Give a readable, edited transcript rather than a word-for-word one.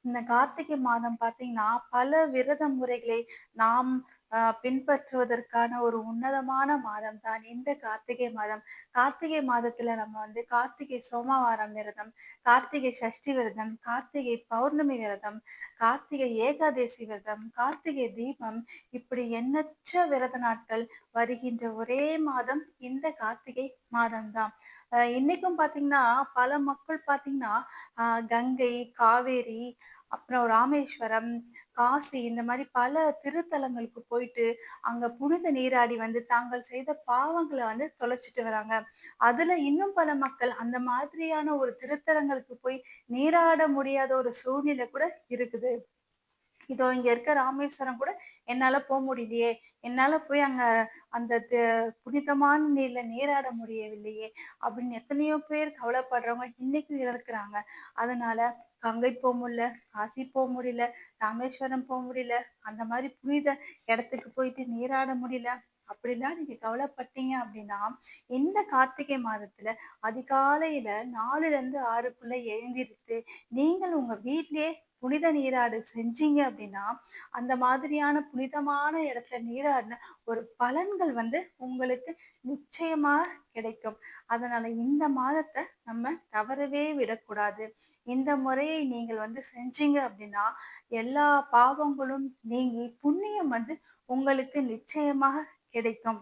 இந்த கார்த்திகை மாதம் பார்த்தீங்கன்னா, பல விரத முறைகளை நாம் பின்பற்றுவதற்கான ஒரு உன்னதமான மாதம் தான் இந்த கார்த்திகை மாதம். கார்த்திகை மாதத்துல நம்ம வந்து கார்த்திகை சோமவாரம் விரதம், கார்த்திகை சஷ்டி விரதம், கார்த்திகை பௌர்ணமி விரதம், கார்த்திகை ஏகாதசி விரதம், கார்த்திகை தீபம் இப்படி எண்ணற்ற விரத நாட்கள் வருகின்ற ஒரே மாதம் இந்த கார்த்திகை மாதம் தான். இன்னைக்கும் பார்த்தீங்கன்னா, பல மக்கள் பார்த்தீங்கன்னா, கங்கை, காவேரி அப்புறம் ராமேஸ்வரம், காசி இந்த மாரி பல திருத்தலங்களுக்கு போயிட்டு, அங்க புனித நீராடி வந்து தாங்கள் செய்த பாவங்கள வந்து தொலைச்சுட்டு வராங்க. அதுல இன்னும் பல மக்கள் அந்த மாதிரியான ஒரு திருத்தலங்களுக்கு போய் நீராட முடியாத ஒரு சூழ்நிலை கூட இருக்குது. இதோ இங்க இருக்க ராமேஸ்வரம் கூட என்னால முடியலையே! என்னால போய் அங்க அந்த புனிதமான நீர்ல நீராட முடியவில்லையே! அப்படின்னு எத்தனையோ பேர் கவலைப்படுறவங்க இன்னைக்கும் இருக்கிறாங்க. அதனால கங்கை முடியல, காசி முடியல, ராமேஸ்வரம் முடியல, அந்த மாரி புனித இடத்துக்கு போயிட்டு நீராட முடியல. அப்படிலாம் நீங்க கவலைப்பட்டீங்க அப்படின்னா, இந்த கார்த்திகை மாதத்துல அதிகாலையில 4ல இருந்து 6க்குள்ள எழுந்திருத்து, நீங்கள் உங்க வீட்டிலேயே புனித நீராடு செஞ்சீங்க அப்படின்னா, அந்த மாதிரியான புனிதமான இடத்துல நீராடின ஒரு பலன்கள் வந்து உங்களுக்கு நிச்சயமா கிடைக்கும். அதனால இந்த மாதத்த நம்ம தவறவே விடக்கூடாது. இந்த முறையை நீங்கள் வந்து செஞ்சீங்க அப்படின்னா, எல்லா பாவங்களும் நீங்கி புண்ணியம் வந்து உங்களுக்கு நிச்சயமாக கிடைக்கும்.